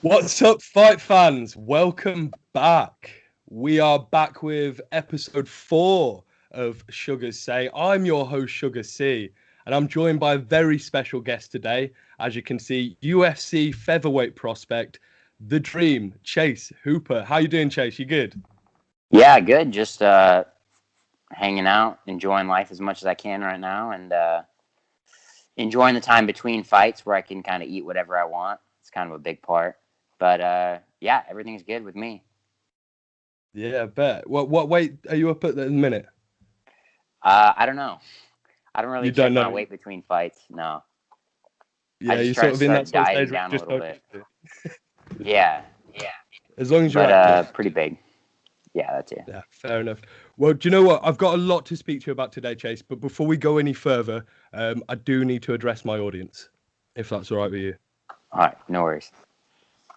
What's up, fight fans? Welcome back. We are back with episode 4 of Sugar Say. I'm your host, Sugar C, and I'm joined by a very special guest today. As you can see, UFC featherweight prospect, the dream, Chase Hooper. How you doing, Chase? You good? Yeah, good. Just hanging out, enjoying life as much as I can right now, and enjoying the time between fights where I can kind of eat whatever I want. It's kind of a big part. But yeah, everything's good with me. Yeah, I bet. What weight are you up at the minute? I don't know. I don't really You check don't my know. weight between fights. No, I Yeah, just you're try to sort of in that start sort of stage dieting where you down a just little don't bit. need to. Yeah, As long as you're but active. pretty big. Yeah, that's it. Yeah, fair enough. Well, do you know what? I've got a lot to speak to you about today, Chase. But before we go any further, I do need to address my audience, if that's all right with you. All right, no worries.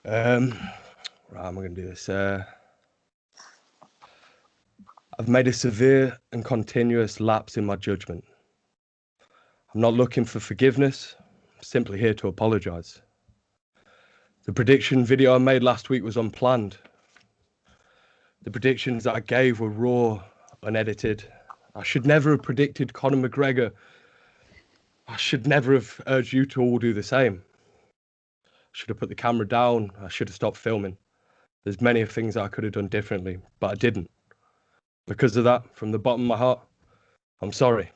Um, right, I'm going to do this. I've made a severe and continuous lapse in my judgment. I'm not looking for forgiveness. I'm simply here to apologize. The prediction video I made last week was unplanned. The predictions that I gave were raw, unedited. I should never have predicted Conor McGregor. I should never have urged you to all do the same. I should have put the camera down. I should have stopped filming. There's many things that I could have done differently, but I didn't. Because of that, from the bottom of my heart, I'm sorry.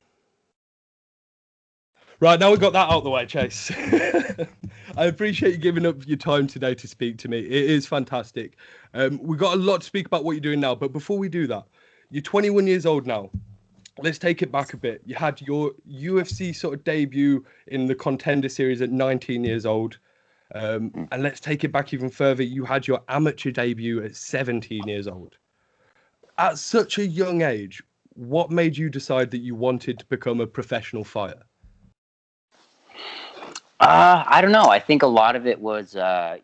Right, now we've got that out of the way, Chase. I appreciate you giving up your time today to speak to me. It is fantastic. We've got a lot to speak about what you're doing now, but before we do that, you're 21 years old now. Let's take it back a bit. You had your UFC sort of debut in the Contender Series at 19 years old. Mm. And let's take it back even further. You had your amateur debut at 17 years old. At such a young age, what made you decide that you wanted to become a professional fighter? I don't know. I think a lot of it was, kind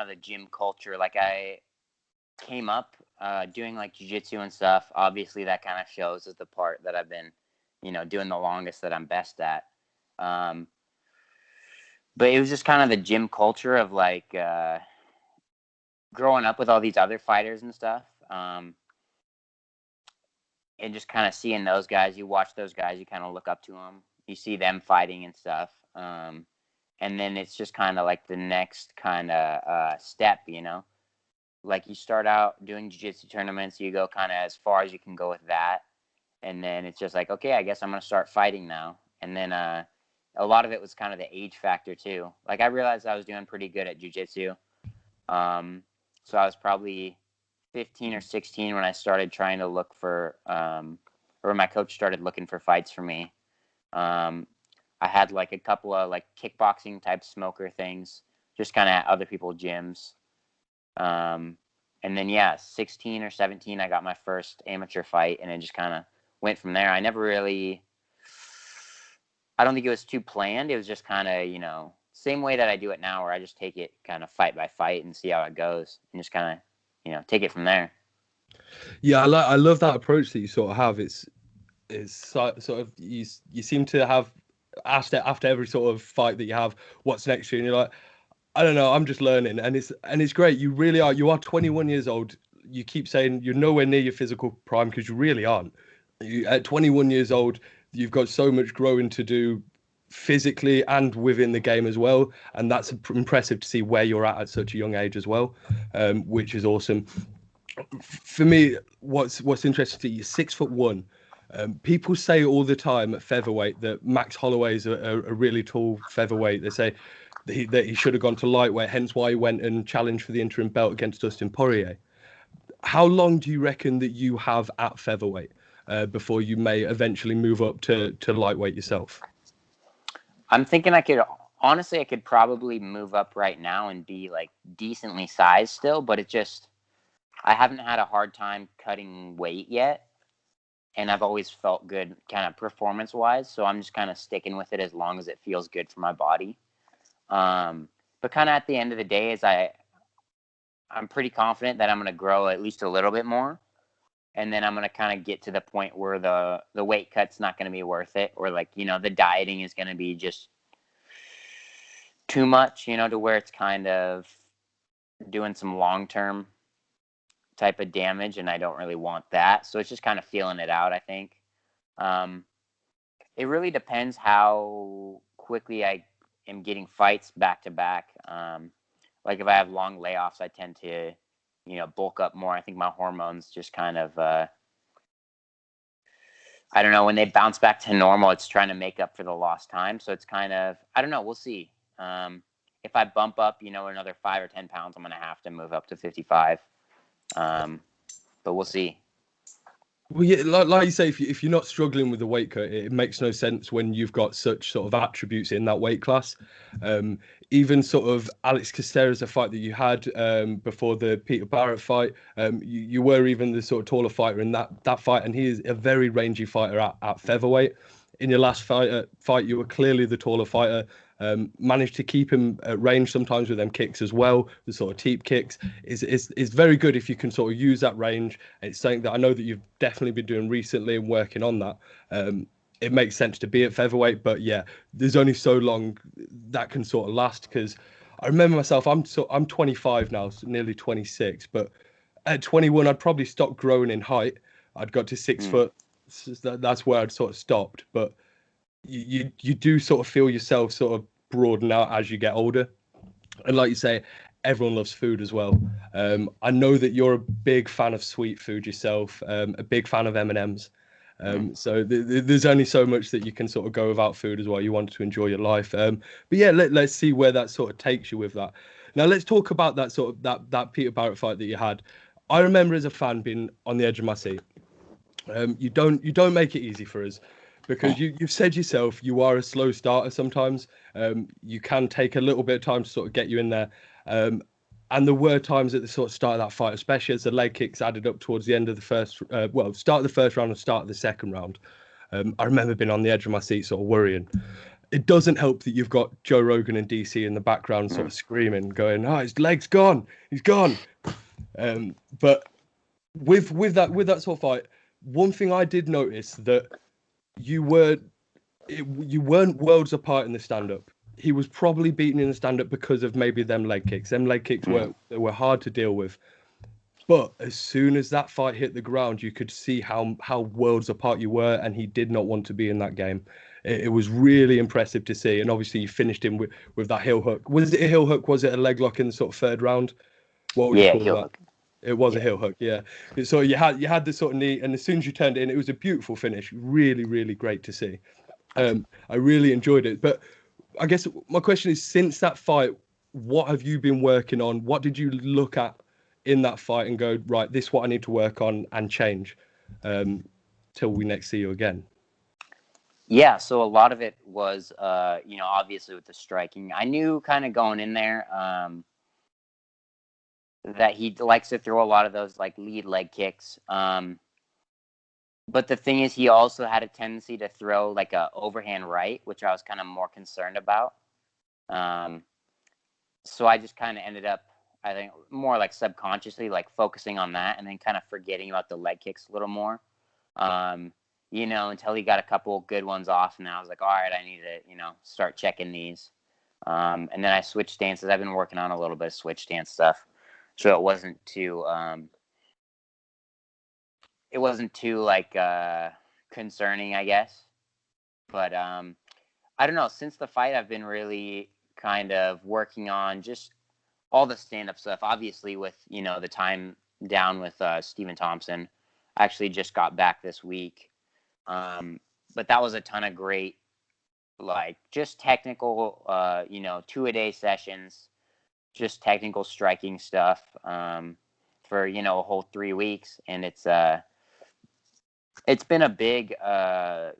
of the gym culture. Like I came up doing like jujitsu and stuff. Obviously, that kind of shows as the part that I've been, doing the longest that I'm best at. Um, but it was just kind of the gym culture of like growing up with all these other fighters and stuff. And just kind of seeing those guys, you watch those guys, you kind of look up to them, you see them fighting and stuff. And then it's just kind of like the next kind of step, like you start out doing jiu-jitsu tournaments, you go kind of as far as you can go with that, and then it's just like, okay, I guess I'm going to start fighting now. And then a lot of it was kind of the age factor too. Like I realized I was doing pretty good at jiu-jitsu. So I was probably 15 or 16 when I started trying to look for or my coach started looking for fights for me. um, I had like a couple of like kickboxing type smoker things, just kind of at other people's gyms. um, and then, yeah, 16 or 17, I got my first amateur fight, and it just kind of went from there. I never really, I don't think it was too planned. It was just kind of, same way that I do it now, where I just take it kind of fight by fight and see how it goes, and just kind of, take it from there. Yeah, I love that approach that you sort of have. It's sort of you seem to have asked it after every sort of fight that you have, what's next year, and you're like, I don't know, I'm just learning, and it's great. You really are. You are 21 years old. You keep saying you're nowhere near your physical prime because you really aren't. At 21 years old, you've got so much growing to do physically and within the game as well, and that's impressive to see where you're at such a young age as well, which is awesome. For me, what's interesting to you, 6'1". People say all the time at featherweight that Max Holloway is a really tall featherweight. They say that he should have gone to lightweight, hence why he went and challenged for the interim belt against Dustin Poirier. How long do you reckon that you have at featherweight before you may eventually move up to lightweight yourself? I'm thinking I could probably move up right now and be like decently sized still, but I haven't had a hard time cutting weight yet. And I've always felt good kind of performance wise. So I'm just kind of sticking with it as long as it feels good for my body. But kind of at the end of the day, I'm pretty confident that I'm going to grow at least a little bit more. And then I'm going to kind of get to the point where the weight cut's not going to be worth it, or like, the dieting is going to be just too much, to where it's kind of doing some long-term type of damage, and I don't really want that. So it's just kind of feeling it out, I think. It really depends how quickly I am getting fights back to back. Like if I have long layoffs, I tend to, bulk up more. I think my hormones just kind of, I don't know, when they bounce back to normal, it's trying to make up for the lost time. So it's kind of, I don't know, we'll see. If I bump up, another 5 or 10 pounds, I'm going to have to move up to 55. But we'll see. Well, yeah, like you say, if you're not struggling with the weight cut, it makes no sense when you've got such sort of attributes in that weight class. Even sort of Alex Caceres, a fight that you had before the Peter Barrett fight, you were even the sort of taller fighter in that fight, and he is a very rangy fighter at featherweight. In your last fight, you were clearly the taller fighter. Managed to keep him at range sometimes with them kicks as well. The sort of teep kicks is very good if you can sort of use that range. It's something that I know that you've definitely been doing recently and working on that. It makes sense to be at featherweight, but yeah, there's only so long that can sort of last. Because I remember myself, I'm 25 now, so nearly 26, but at 21, I'd probably stopped growing in height. I'd got to 6 foot. So that's where I'd sort of stopped, but you do sort of feel yourself sort of broaden out as you get older. And like you say, everyone loves food as well. I know that you're a big fan of sweet food yourself, a big fan of M&Ms. So there's only so much that you can sort of go without food as well. You want to enjoy your life. But yeah, let's see where that sort of takes you with that. Now let's talk about that sort of that Peter Barrett fight that you had. I remember as a fan being on the edge of my seat. You don't make it easy for us, because you've said yourself you are a slow starter sometimes. You can take a little bit of time to sort of get you in there. And there were times at the sort of start of that fight, especially as the leg kicks added up towards the end of the start of the first round and start of the second round. I remember being on the edge of my seat sort of worrying. It doesn't help that you've got Joe Rogan and DC in the background sort of screaming, going, "Oh, his leg's gone. He's gone." But with that sort of fight, one thing I did notice that you weren't worlds apart in the stand-up. He was probably beaten in the stand-up because of maybe them leg kicks. Them leg kicks were hard to deal with. But as soon as that fight hit the ground, you could see how worlds apart you were, and he did not want to be in that game. It was really impressive to see. And obviously you finished him with that heel hook. Was it a heel hook? Was it a leg lock in the sort of third round? What would you call heel that? hook. It was a heel hook, yeah. So you had the sort of knee, and as soon as you turned it in, it was a beautiful finish. Really, really great to see. I really enjoyed it. But I guess my question is, since that fight, what have you been working on? What did you look at in that fight and go, right, this is what I need to work on and change till we next see you again? Yeah, so a lot of it was, obviously with the striking. I knew kind of going in there that he likes to throw a lot of those like lead leg kicks. But the thing is, he also had a tendency to throw like a overhand right, which I was kind of more concerned about. So I just kind of ended up, I think, more like subconsciously, like focusing on that, and then kind of forgetting about the leg kicks a little more. Until he got a couple good ones off, and I was like, all right, I need to, start checking these. And then I switched stances. I've been working on a little bit of switch stance stuff, so it wasn't too like concerning, I guess. But I don't know. Since the fight, I've been really kind of working on just all the stand-up stuff. Obviously, with the time down with Stephen Thompson, I actually just got back this week. But that was a ton of great, like, just technical, 2-a-day sessions, just technical striking stuff for a whole 3 weeks, and it's been a big I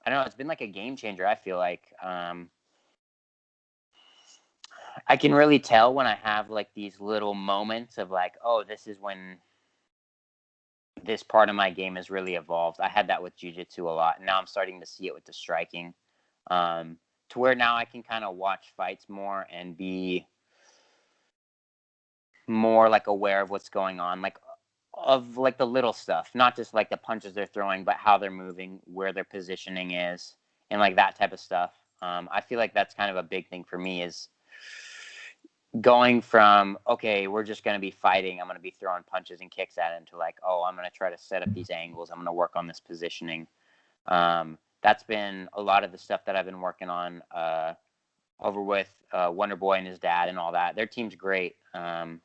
don't know, it's been like a game changer. I feel like I can really tell when I have like these little moments of like, oh, this is when this part of my game has really evolved. I had that with jiu-jitsu a lot, and now I'm starting to see it with the striking, to where now I can kind of watch fights more and be more like aware of what's going on, like of like the little stuff, not just like the punches they're throwing, but how they're moving, where their positioning is, and like that type of stuff. I feel like that's kind of a big thing for me, is going from, okay, we're just going to be fighting, I'm going to be throwing punches and kicks at him, to like, oh, I'm going to try to set up these angles, I'm going to work on this positioning. That's been a lot of the stuff that I've been working on over with Wonder Boy and his dad and all that. Their team's great. And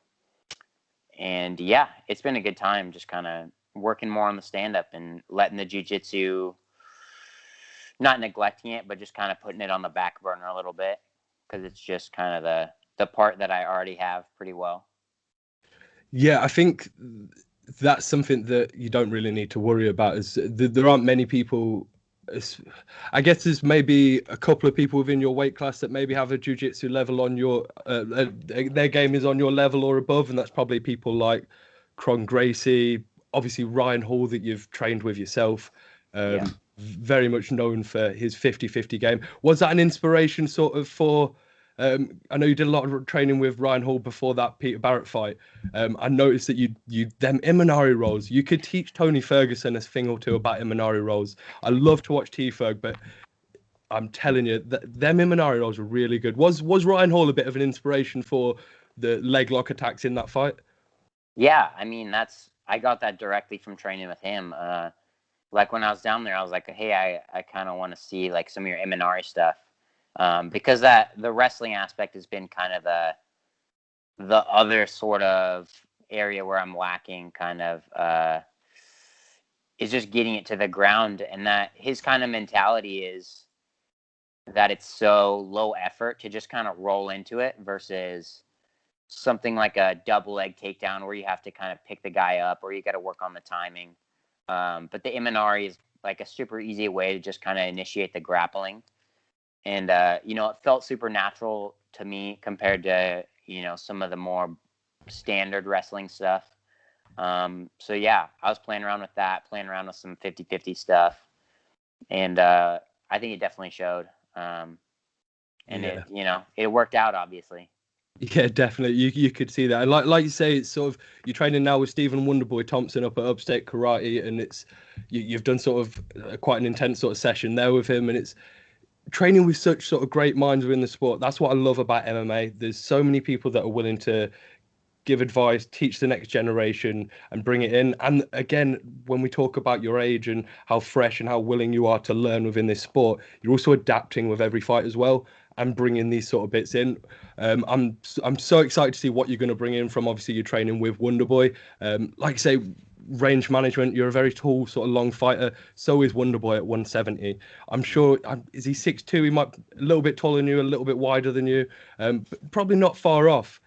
yeah, it's been a good time just kind of working more on the stand-up and letting the jiu-jitsu, not neglecting it, but just kind of putting it on the back burner a little bit, because it's just kind of the part that I already have pretty well. Yeah, I think that's something that you don't really need to worry about. Is there aren't many people. I guess there's maybe a couple of people within your weight class that maybe have a jiu-jitsu level on your their game is on your level or above, and that's probably people like Cron Gracie, obviously Ryan Hall that you've trained with yourself. Yeah. Very much known for his 50-50 game. Was that an inspiration sort of for I know you did a lot of training with Ryan Hall before that Peter Barrett fight. I noticed that you them Imanari rolls. You could teach Tony Ferguson a thing or two about Imanari rolls. I love to watch T-Ferg, but I'm telling you that them Imanari rolls are really good. Was Ryan Hall a bit of an inspiration for the leg lock attacks in that fight? Yeah, I mean, I got that directly from training with him. Like when I was down there, I was like, hey, I kind of want to see like some of your Imanari stuff. Because the wrestling aspect has been kind of the other sort of area where I'm lacking, kind of is just getting it to the ground. And that his kind of mentality is that it's so low effort to just kind of roll into it versus something like a double leg takedown where you have to kind of pick the guy up or you got to work on the timing. But the Imanari is like a super easy way to just kind of initiate the grappling. And, it felt super natural to me compared to, some of the more standard wrestling stuff. So, yeah, I was playing around with that, playing around with some 50-50 stuff. And I think it definitely showed. And it worked out, obviously. Yeah, definitely. You could see that. And like you say, it's sort of you're training now with Stephen Wonderboy Thompson up at Upstate Karate, and it's you've done sort of quite an intense sort of session there with him, and it's training with such sort of great minds within the sport. That's what I love about MMA. There's so many people that are willing to give advice, teach the next generation, and bring it in. And again, when we talk about your age and how fresh and how willing you are to learn within this sport, you're also adapting with every fight as well and bringing these sort of bits in. I'm so excited to see what you're going to bring in from obviously your training with Wonderboy. Like I say, range management, you're a very tall sort of long fighter. So is Wonderboy at 170. I'm sure, is he 6'2"? He might be a little bit taller than you, a little bit wider than you, but probably not far off.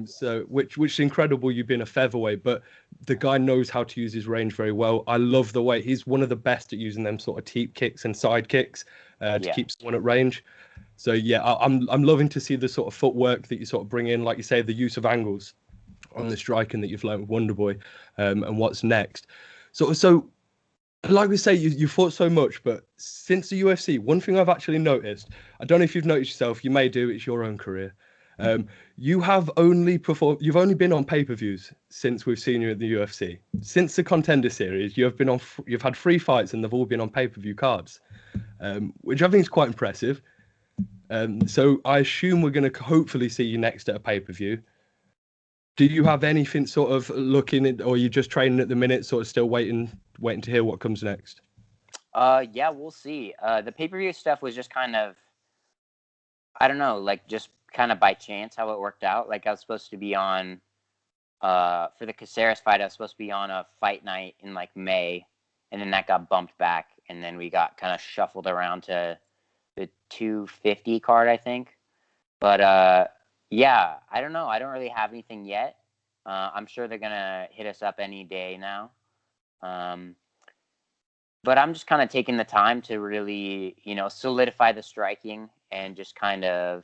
So which is incredible, you've been a featherweight, but the guy knows how to use his range very well. I love the way he's one of the best at using them sort of teep kicks and side kicks to keep someone at range. So yeah, I'm loving to see the sort of footwork that you sort of bring in, like you say, the use of angles on the striking that you've learned with Wonderboy, and what's next. So like we say, you fought so much, but since the UFC, one thing I've actually noticed, I don't know if you've noticed yourself, you may do, it's your own career. You have only performed. You've only been on pay-per-views since we've seen you at the UFC. Since the Contender Series, you've had 3 fights and they've all been on pay-per-view cards, which I think is quite impressive. So I assume we're going to hopefully see you next at a pay-per-view. Do you have anything sort of looking at, or are you just training at the minute, sort of still waiting to hear what comes next? Yeah, we'll see. The pay-per-view stuff was just kind of, I don't know, like just kind of by chance how it worked out. Like I was supposed to be on, for the Caceres fight, I was supposed to be on a fight night in like May, and then that got bumped back, and then we got kind of shuffled around to the 250 card, I think. But yeah, I don't know. I don't really have anything yet. I'm sure they're gonna hit us up any day now. But I'm just kind of taking the time to really, solidify the striking and just kind of,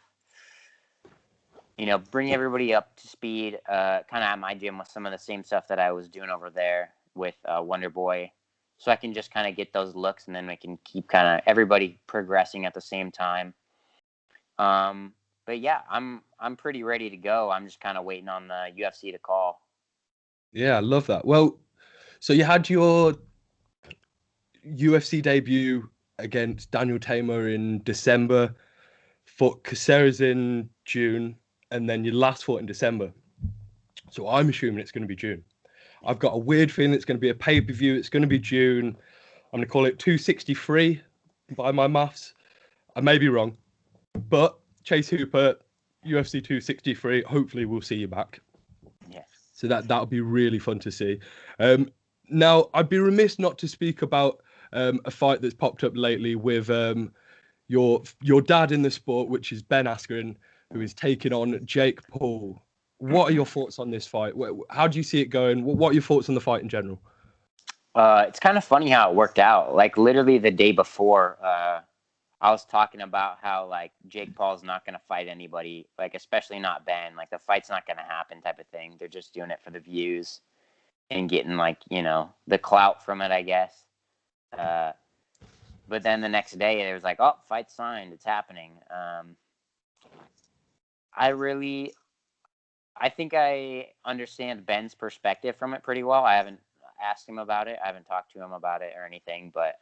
bring everybody up to speed, kind of at my gym with some of the same stuff that I was doing over there with Wonder Boy. So I can just kind of get those looks, and then we can keep kind of everybody progressing at the same time. But yeah, I'm pretty ready to go. I'm just kind of waiting on the UFC to call. Yeah, I love that. Well, so you had your UFC debut against Daniel Tamer in December, fought Caceres in June, and then your last fought in December. So I'm assuming it's going to be June. I've got a weird feeling it's going to be a pay-per-view. It's going to be June. I'm going to call it 263 by my maths. I may be wrong, but Chase Hooper, UFC 263. Hopefully, we'll see you back. Yes. So that'll be really fun to see. Now, I'd be remiss not to speak about a fight that's popped up lately with your dad in the sport, which is Ben Askren, who is taking on Jake Paul. What are your thoughts on this fight? How do you see it going? What are your thoughts on the fight in general? It's kind of funny how it worked out. Like literally the day before, I was talking about how like Jake Paul's not going to fight anybody, like especially not Ben. Like the fight's not going to happen, type of thing. They're just doing it for the views and getting like the clout from it, I guess. But then the next day it was like, oh, fight signed, it's happening. I think I understand Ben's perspective from it pretty well. I haven't asked him about it. I haven't talked to him about it or anything, but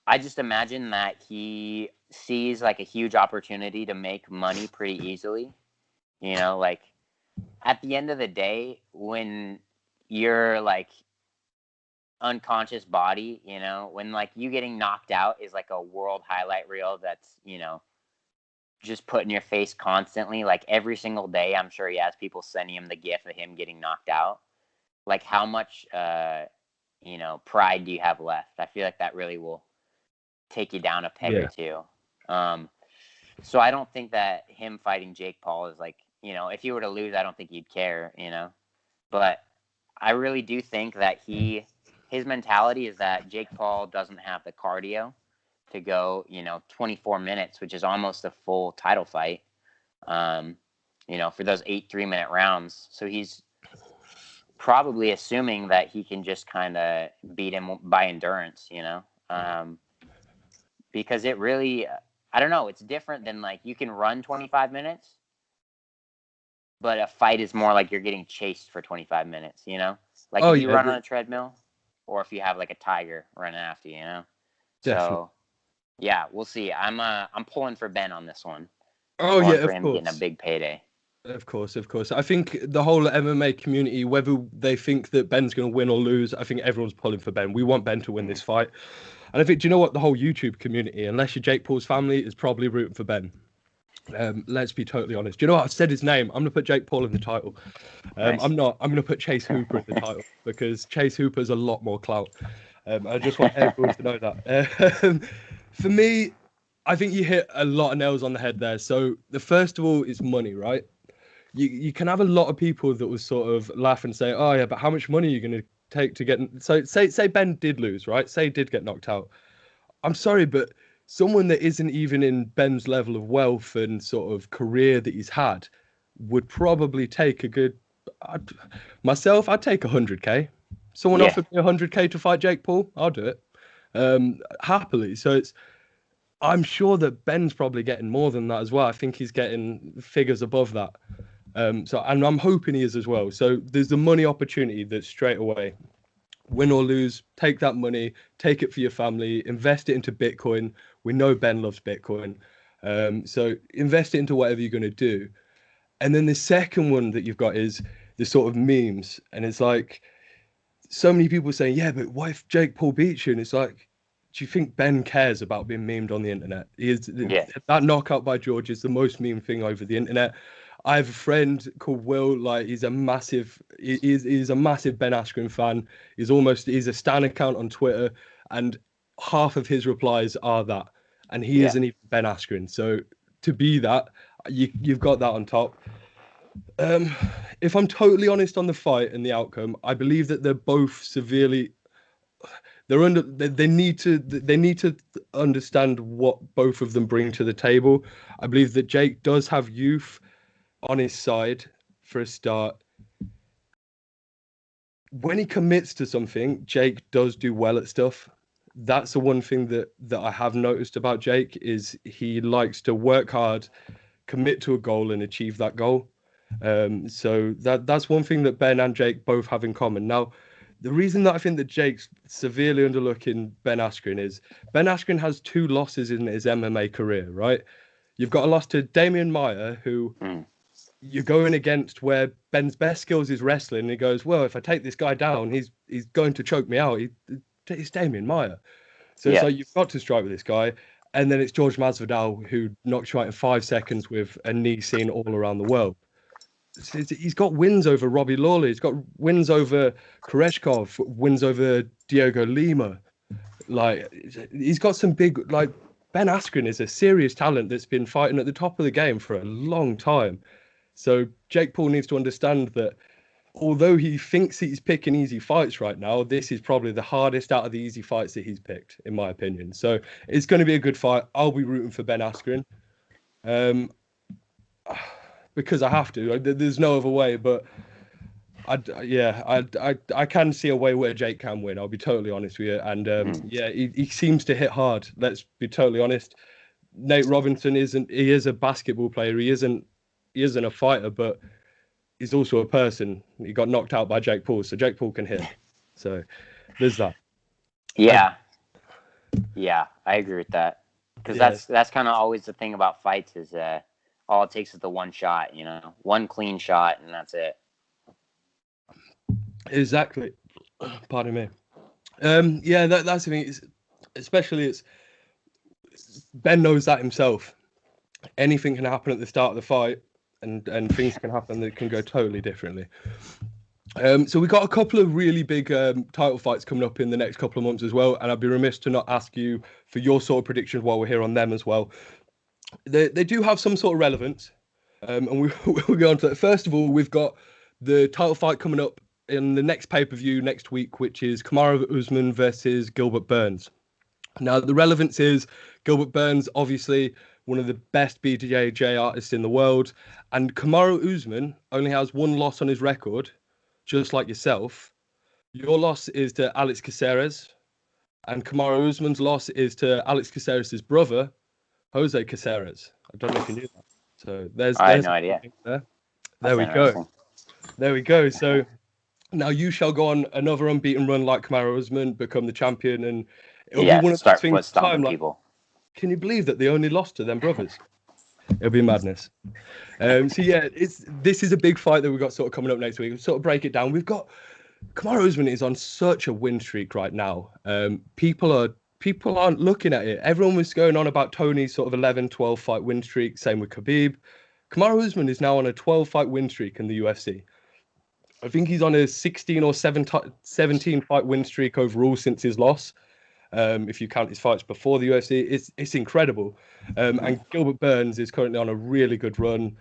I just imagine that he sees like a huge opportunity to make money pretty easily. Like at the end of the day, when you're like unconscious body, when like you getting knocked out is like a world highlight reel that's, just put in your face constantly, like every single day. I'm sure he has people sending him the gif of him getting knocked out. Like how much, pride do you have left? I feel like that really will take you down a peg or two. So I don't think that him fighting Jake Paul is like, if he were to lose, I don't think he'd care, but I really do think that his mentality is that Jake Paul doesn't have the cardio to go, 24 minutes, which is almost a full title fight, for those 8 3-minute rounds. So he's probably assuming that he can just kind of beat him by endurance, because it really, I don't know, it's different than like you can run 25 minutes, but a fight is more like you're getting chased for 25 minutes, like if you run on a treadmill or if you have like a tiger running after you, Definitely. So yeah, we'll see. I'm pulling for Ben on this one. Oh yeah, for him getting a big payday. Of course. I think the whole MMA community, whether they think that Ben's going to win or lose, I think everyone's pulling for Ben. We want Ben to win this fight. And I think, do you know what? The whole YouTube community, unless you're Jake Paul's family, is probably rooting for Ben. Let's be totally honest. Do you know what? I said his name. I'm going to put Jake Paul in the title. Nice. I'm not. I'm going to put Chase Hooper in the title because Chase Hooper's a lot more clout. I just want everyone to know that. For me, I think you hit a lot of nails on the head there. So the first of all is money, right? You can have a lot of people that will sort of laugh and say, oh yeah, but how much money are you going to take to get... So say Ben did lose, right? Say he did get knocked out. I'm sorry, but someone that isn't even in Ben's level of wealth and sort of career that he's had would probably take a good... I'd take 100K. Someone offered me 100K to fight Jake Paul, I'll do it. Happily. So I'm sure that Ben's probably getting more than that as well. I think he's getting figures above that. And I'm hoping he is as well. So there's the money opportunity that straight away, win or lose, take that money, take it for your family, invest it into Bitcoin. We know Ben loves Bitcoin. So invest it into whatever you're going to do. And then the second one that you've got is the sort of memes. And it's like, so many people saying, yeah, but what if Jake Paul beats you? And it's like, do you think Ben cares about being memed on the internet? That knockout by George is the most meme thing over the internet. I have a friend called Will, like he's a massive Ben Askren fan. He's a stan account on Twitter, and half of his replies are that. And he isn't even Ben Askren. So to be that, you've got that on top. If I'm totally honest on the fight and the outcome, I believe that they're both severely. They need to understand what both of them bring to the table. I believe that Jake does have youth on his side for a start. When he commits to something, Jake does do well at stuff. That's the one thing that I have noticed about Jake is he likes to work hard, commit to a goal and achieve that goal. So that's one thing that Ben and Jake both have in common. Now, the reason that I think that Jake's severely underlooking Ben Askren is Ben Askren has 2 losses in his MMA career, right? You've got a loss to Damian Maia, who you're going against where Ben's best skills is wrestling. And he goes, well, if I take this guy down, he's going to choke me out. It's Damian Maia. So it's like, you've got to strike with this guy. And then it's George Masvidal, who knocks you out in 5 seconds with a knee seen all around the world. So he's got wins over Robbie Lawler. He's got wins over Koreshkov, wins over Diego Lima. Like, he's got some big, like, Ben Askren is a serious talent that's been fighting at the top of the game for a long time. So Jake Paul needs to understand that although he thinks he's picking easy fights right now, this is probably the hardest out of the easy fights that he's picked, in my opinion. So it's going to be a good fight. I'll be rooting for Ben Askren. Because I have to. There's no other way, but I can see a way where Jake can win. I'll be totally honest with you. And he seems to hit hard. Let's be totally honest. Nate Robinson he is a basketball player. He isn't a fighter, but he's also a person. He got knocked out by Jake Paul, so Jake Paul can hit. So there's that. Yeah, I agree with that. Because that's kind of always the thing about fights is all it takes is the one shot, one clean shot, and that's it. Exactly. Pardon me. That's the thing. Especially Ben knows that himself. Anything can happen at the start of the fight, and things can happen that can go totally differently. So we got a couple of really big title fights coming up in the next couple of months as well, and I'd be remiss to not ask you for your sort of predictions while we're here on them as well. They do have some sort of relevance, and we'll go on to that. First of all, we've got the title fight coming up in the next pay-per-view next week, which is Kamaru Usman versus Gilbert Burns. Now, the relevance is Gilbert Burns, obviously one of the best BJJ artists in the world, and Kamaru Usman only has one loss on his record, just like yourself. Your loss is to Alex Caceres, and Kamaru Usman's loss is to Alex Caceres' brother, Jose Caceres. I don't know if you knew that. So I had no idea. There we go. There we go. So now you shall go on another unbeaten run like Kamaru Usman, become the champion, and it'll be one of those things. People. Can you believe that they only lost to them brothers? It'll be madness. This is a big fight that we've got sort of coming up next week. We'll sort of break it down. We've got Kamaru Usman is on such a win streak right now. People aren't looking at it. Everyone was going on about Tony's sort of 11, 12 fight win streak. Same with Khabib. Kamaru Usman is now on a 12 fight win streak in the UFC. I think he's on a 16 or 17 fight win streak overall since his loss. If you count his fights before the UFC, it's incredible. And Gilbert Burns is currently on a really good run.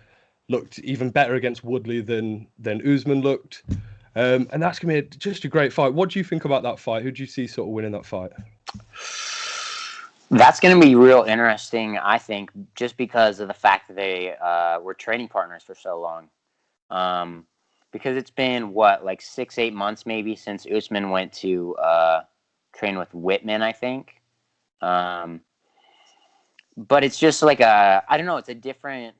Looked even better against Woodley than Usman looked. And that's going to be just a great fight. What do you think about that fight? Who do you see sort of winning that fight? That's going to be real interesting, I think, just because of the fact that they were training partners for so long. Because it's been, 6-8 months maybe since Usman went to train with Whitman, I think. But it's just like I don't know, it's a different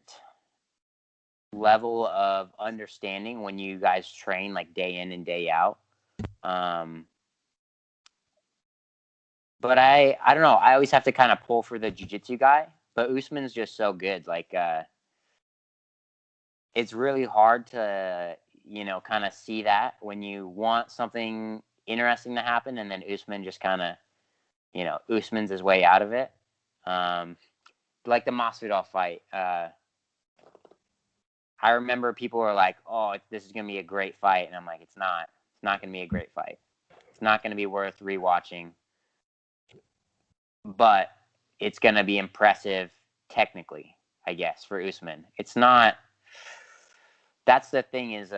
level of understanding when you guys train like day in and day out. But I don't know. I always have to kind of pull for the jiu-jitsu guy. But Usman's just so good. It's really hard to, kind of see that when you want something interesting to happen. And then Usman just kind of, Usman's his way out of it. Like the Masvidal fight. I remember people were like, oh, this is going to be a great fight. And I'm like, it's not. It's not going to be a great fight. It's not going to be worth rewatching. But it's going to be impressive technically, I guess, for Usman. It's not. That's the thing is,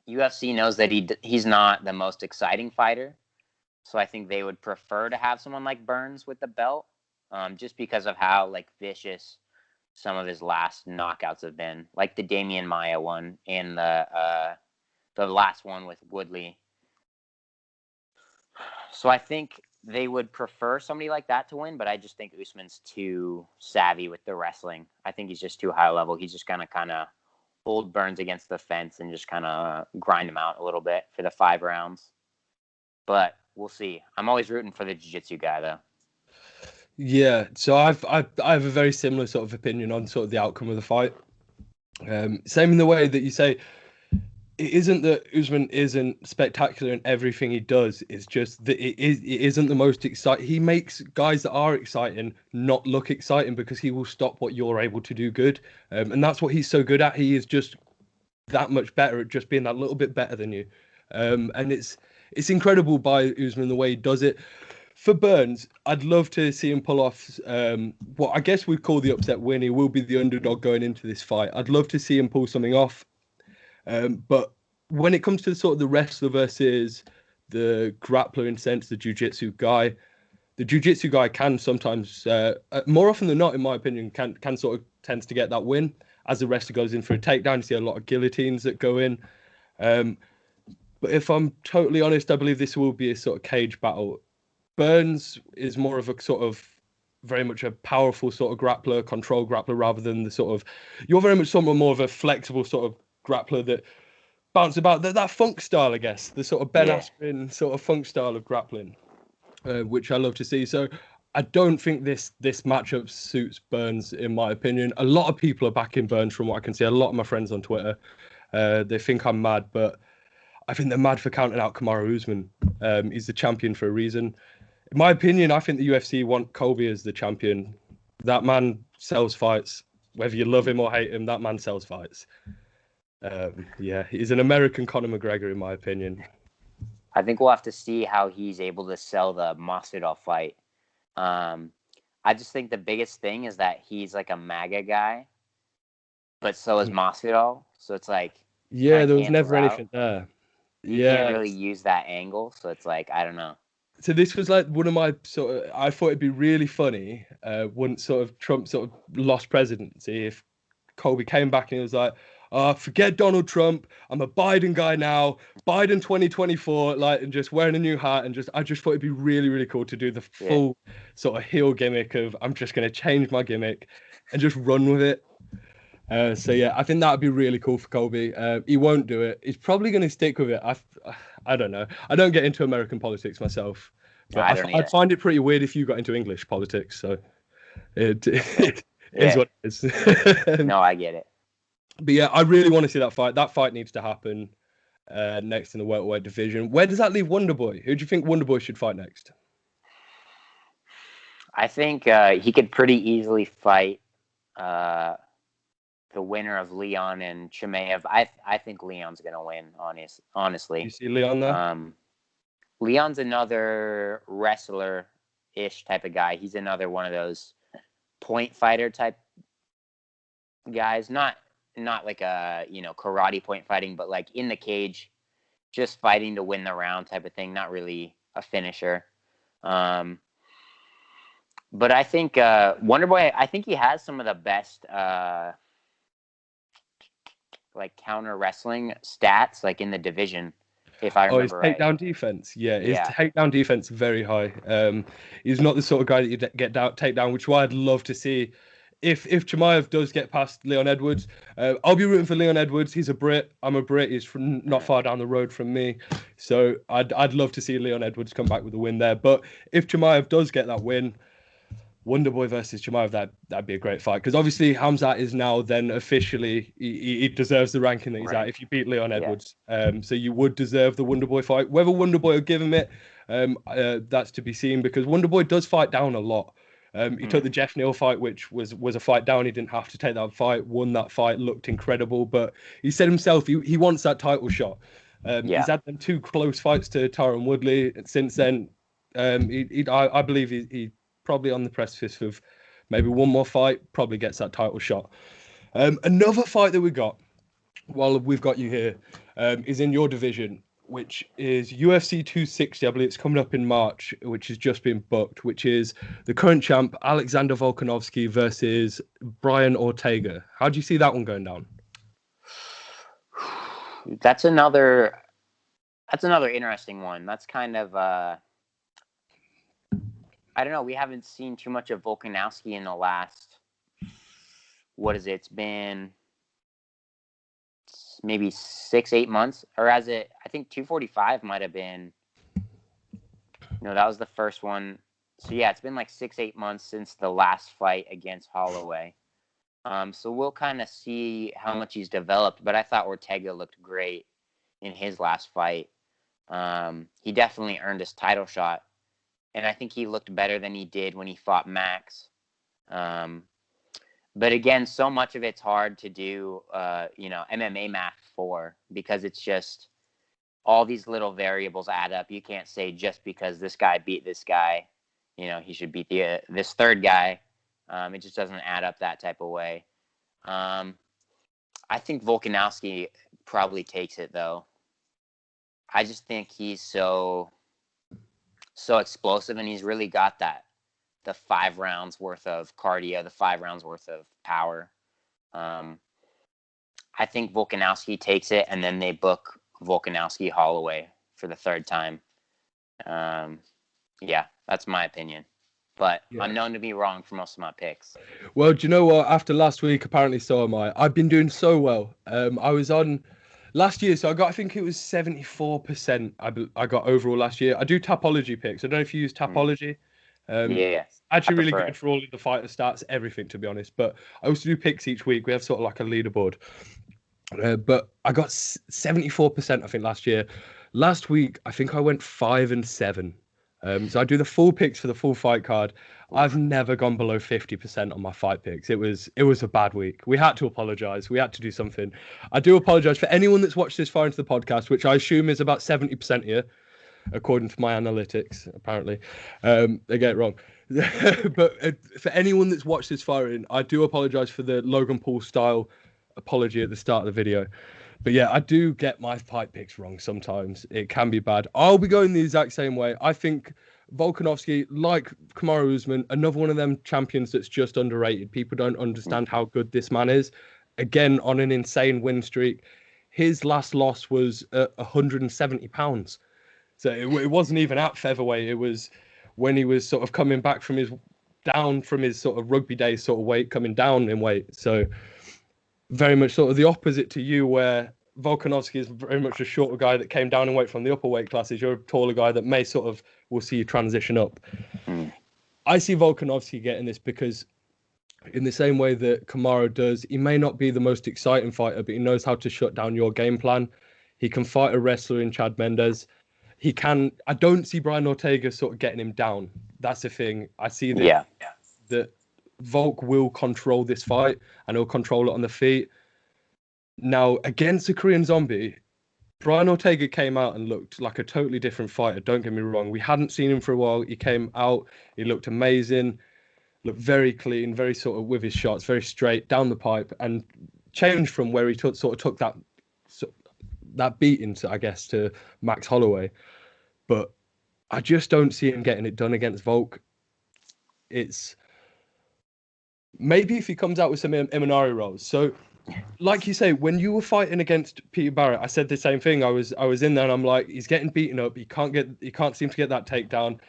UFC knows that he's not the most exciting fighter. So I think they would prefer to have someone like Burns with the belt, just because of how vicious some of his last knockouts have been, like the Damian Maia one and the last one with Woodley. So I think they would prefer somebody like that to win, but I just think Usman's too savvy with the wrestling. I think he's just too high level. He's just going to kind of hold Burns against the fence and just kind of grind him out a little bit for the 5 rounds. But we'll see. I'm always rooting for the jiu-jitsu guy, though. Yeah, so I have a very similar sort of opinion on sort of the outcome of the fight. Same in the way that you say it isn't that Usman isn't spectacular in everything he does. It's just that it isn't the most exciting. He makes guys that are exciting not look exciting because he will stop what you're able to do good, and that's what he's so good at. He is just that much better at just being that little bit better than you, and it's incredible by Usman the way he does it. For Burns, I'd love to see him pull off what I guess we'd call the upset win. He will be the underdog going into this fight. I'd love to see him pull something off. But when it comes to sort of the wrestler versus the grappler in sense, the jiu-jitsu guy, the jiu-jitsu guy can sometimes, more often than not, in my opinion, can sort of tends to get that win as the wrestler goes in for a takedown. You see a lot of guillotines that go in. But if I'm totally honest, I believe this will be a sort of cage battle. Burns is more of a sort of very much a powerful sort of grappler, control grappler, rather than the sort of you're very much somewhat more of a flexible sort of grappler that bounce about that funk style, I guess, the sort of Ben Yeah. Askren sort of funk style of grappling, which I love to see. So I don't think this matchup suits Burns, in my opinion. A lot of people are backing Burns, from what I can see. A lot of my friends on Twitter, they think I'm mad, but I think they're mad for counting out Kamaru Usman. He's the champion for a reason. In my opinion, I think the UFC want Colby as the champion. That man sells fights. Whether you love him or hate him, that man sells fights. Yeah, he's an American Conor McGregor, in my opinion. I think we'll have to see how he's able to sell the Masvidal fight. I just think the biggest thing is that he's like a MAGA guy, but so is Masvidal. So it's like Yeah, kind of there was cancels never out. anything there. You can't Yeah. really use that angle. So it's like, I don't know. So this was like one of my sort of. I thought it'd be really funny once sort of Trump sort of lost presidency if Colby came back and he was like, forget Donald Trump. I'm a Biden guy now. Biden 2024, like, and just wearing a new hat and I just thought it'd be really, really cool to do the Yeah. full sort of heel gimmick of I'm just going to change my gimmick and just run with it. So yeah, I think that would be really cool for Colby. He won't do it. He's probably going to stick with it. I don't know. I don't get into American politics myself, No, but I don't I'd either. find it pretty weird if you got into English politics. So Yeah. it is Yeah. what it is. No, I get it. But yeah, I really want to see that fight. That fight needs to happen next in the welterweight division. Where does that leave Wonderboy? Who do you think Wonderboy should fight next? I think he could pretty easily fight the winner of Leon and Chimaev. I think Leon's gonna win. Honestly, You see Leon there? Leon's another wrestler-ish type of guy. He's another one of those point fighter type guys. Not like a karate point fighting, but like in the cage, just fighting to win the round type of thing. Not really a finisher. But I think Wonderboy. I think he has some of the best like counter wrestling stats like in the division, if I Oh, his remember right. takedown defense. Yeah, his Yeah. takedown defense very high. He's not the sort of guy that you get down takedown, which is why I'd love to see. If Chimaev does get past Leon Edwards, I'll be rooting for Leon Edwards. He's a Brit. I'm a Brit. He's from not far down the road from me, so I'd love to see Leon Edwards come back with a win there. But if Chimaev does get that win, Wonderboy versus Chimaev, that'd be a great fight because obviously Hamzat is now then officially he deserves the ranking that he's at if you beat Leon Edwards. So you would deserve the Wonderboy fight. Whether Wonderboy will give him it, that's to be seen because Wonderboy does fight down a lot. He took the Jeff Neal fight, which was a fight down. He didn't have to take that fight. Won that fight, looked incredible. But he said himself he wants that title shot. He's had them two close fights to Tyron Woodley. Since then, I believe he probably on the precipice of maybe one more fight, probably gets that title shot. Another fight that we got while we've got you here is in your division, which is UFC 260. I believe it's coming up in March, which has just been booked, which is the current champ, Alexander Volkanovski versus Brian Ortega. How do you see that one going down? That's another interesting one. That's kind of I don't know. We haven't seen too much of Volkanowski in the last, what is it? It's been maybe 6-8 months, or I think 245 might have been. No, that was the first one. So yeah, it's been like 6-8 months since the last fight against Holloway. So we'll kind of see how much he's developed. But I thought Ortega looked great in his last fight. He definitely earned his title shot, and I think he looked better than he did when he fought Max. But again, so much of it's hard to do, MMA math for, because it's just all these little variables add up. You can't say just because this guy beat this guy, he should beat this third guy. It just doesn't add up that type of way. I think Volkanowski probably takes it, though. I just think he's so explosive, and he's really got the 5 rounds worth of cardio, the 5 rounds worth of power. I think Volkanowski takes it, and then they book Volkanovski Holloway for the 3rd time. Yeah, that's my opinion. But yeah. I'm known to be wrong for most of my picks. Well, do you know what? After last week, apparently so am I. I've been doing so well. I was on last year, so I think it was 74%. I got overall last year. I do Tapology picks. I don't know if you use Tapology. Yeah. Actually really good for all of the fighter stats, everything, to be honest. But I also do picks each week. We have sort of like a leaderboard. But I got 74%, I think, last year. Last week, I think I went 5-7. So I do the full picks for the full fight card. I've never gone below 50% on my fight picks. It was a bad week. We had to apologize. We had to do something. I do apologize for anyone that's watched this far into the podcast, which I assume is about 70% here, according to my analytics, apparently. They get it wrong. But for anyone that's watched this far in, I do apologize for the Logan Paul style apology at the start of the video. But yeah, I do get my fight picks wrong sometimes. It can be bad. I'll be going the exact same way. I think Volkanovski, like Kamaru Usman, another one of them champions that's just underrated. People don't understand how good this man is. Again, on an insane win streak. His last loss was at 170 pounds. So it wasn't even at featherweight. It was when he was sort of coming back from his sort of rugby days sort of weight, coming down in weight. So very much sort of the opposite to you, where Volkanovski is very much a shorter guy that came down in weight from the upper weight classes. You're a taller guy that may sort of will see you transition up. I see Volkanovski getting this because in the same way that Kamaru does, he may not be the most exciting fighter, but he knows how to shut down your game plan. He can fight a wrestler in Chad Mendes. He can. I don't see Brian Ortega sort of getting him down. That's the thing. I see that that Volk will control this fight and he'll control it on the feet. Now, against the Korean Zombie, Brian Ortega came out and looked like a totally different fighter. Don't get me wrong. We hadn't seen him for a while. He came out. He looked amazing. Looked very clean, very sort of with his shots, very straight down the pipe, and changed from where he took that beating, I guess, to Max Holloway. But I just don't see him getting it done against Volk. It's maybe if he comes out with some Imanari rolls. So, like you say, when you were fighting against Peter Barrett, I said the same thing. I was in there and I'm like, he's getting beaten up. He can't seem to get that takedown.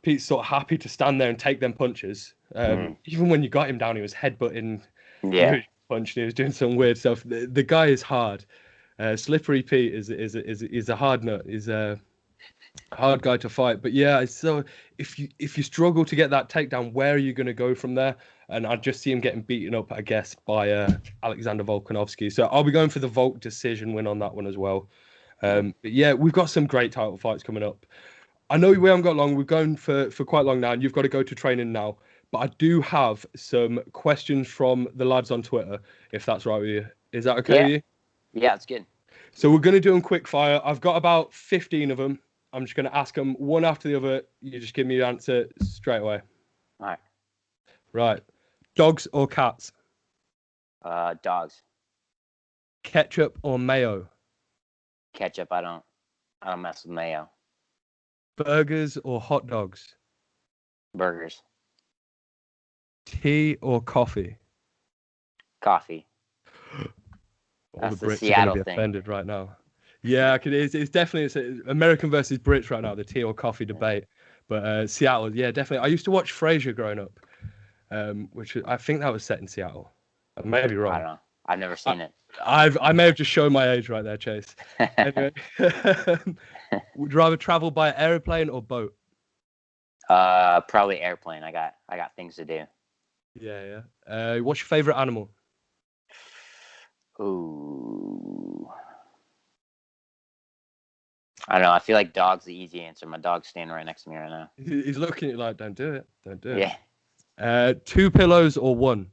Pete's sort of happy to stand there and take them punches. Even when you got him down, he was headbutting. Yeah. Punching. He was doing some weird stuff. The guy is hard. Slippery Pete is a hard nut. He's a hard guy to fight. But yeah, so if you struggle to get that takedown, where are you going to go from there? And I just see him getting beaten up, I guess, by Alexander Volkanovski. So I'll be going for the Volk decision win on that one as well. But yeah, we've got some great title fights coming up. I know we haven't got long. We're going for quite long now, and you've got to go to training now. But I do have some questions from the lads on Twitter, if that's right with you. Is that okay with you? Yeah, it's good. So we're going to do them quick fire. I've got about 15 of them. I'm just going to ask them one after the other. You just give me your answer straight away. All right. Right. Dogs or cats? Dogs. Ketchup or mayo? Ketchup. I don't mess with mayo. Burgers or hot dogs? Burgers. Tea or coffee? Coffee. All the Brits are going to be offended right now. Yeah, it's definitely American versus Brits right now, the tea or coffee debate. But Seattle, yeah, definitely. I used to watch Frasier growing up, which I think that was set in Seattle. I may be wrong. I don't know. I've never seen it. I may have just shown my age right there, Chase. Anyway, would you rather travel by airplane or boat? Probably airplane. I got things to do. Yeah, yeah. What's your favorite animal? Ooh. I don't know. I feel like dog's the easy answer. My dog's standing right next to me right now. He's looking at you like, don't do it. Don't do Yeah. it. 2 pillows or 1?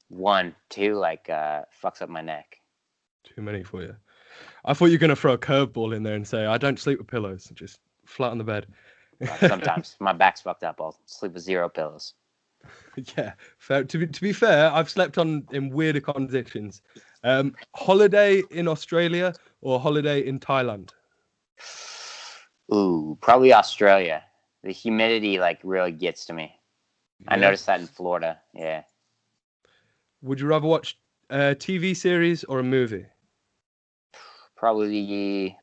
1, 2, like fucks up my neck. Too many for you. I thought you were going to throw a curveball in there and say, I don't sleep with pillows. Just flat on the bed. Sometimes my back's fucked up. I'll sleep with 0 pillows. Yeah, fair. To be fair, I've slept in weirder conditions. Holiday in Australia or holiday in Thailand? Ooh, probably Australia. The humidity like really gets to me. Yeah. I noticed that in Florida. Yeah. Would you rather watch a TV series or a movie? Probably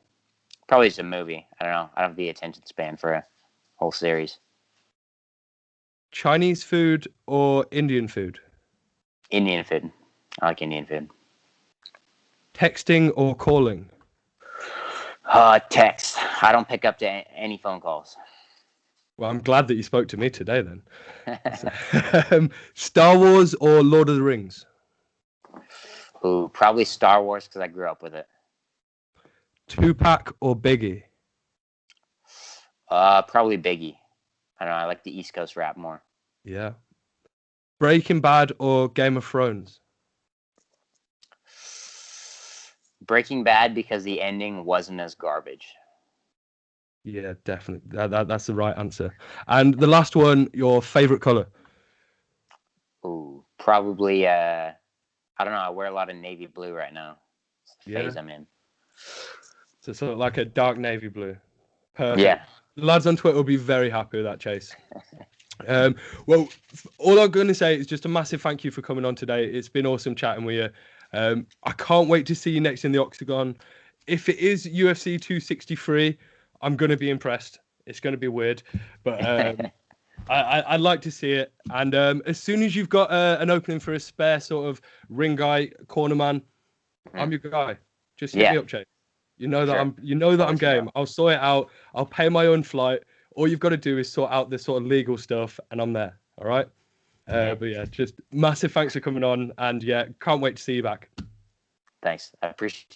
it's a movie. I don't know. I don't have the attention span for a whole series. Chinese food or Indian food? Indian food. I like Indian food. Texting or calling? Text. I don't pick up to any phone calls. Well, I'm glad that you spoke to me today then. Star Wars or Lord of the Rings? Ooh, probably Star Wars because I grew up with it. Tupac or Biggie? Probably Biggie. I don't know. I like the East Coast rap more. Yeah. Breaking Bad or Game of Thrones? Breaking Bad because the ending wasn't as garbage. Yeah, definitely. That's the right answer. And the last one, your favorite color? Ooh, probably. I don't know. I wear a lot of navy blue right now. It's the phase I'm in. So sort of like a dark navy blue. Perfect. Yeah. The lads on Twitter will be very happy with that, Chase. Well, all I'm going to say is just a massive thank you for coming on today. It's been awesome chatting with you. I can't wait to see you next in the Octagon. If it is UFC 263, I'm going to be impressed. It's going to be weird, but I'd like to see it. And as soon as you've got an opening for a spare sort of ring guy, corner man, I'm your guy. Just hit me up, Chase. You know that I'm game. I'll sort it out. I'll pay my own flight. All you've got to do is sort out this sort of legal stuff, and I'm there. All right. But yeah, just massive thanks for coming on, and yeah, can't wait to see you back. Thanks. I appreciate it.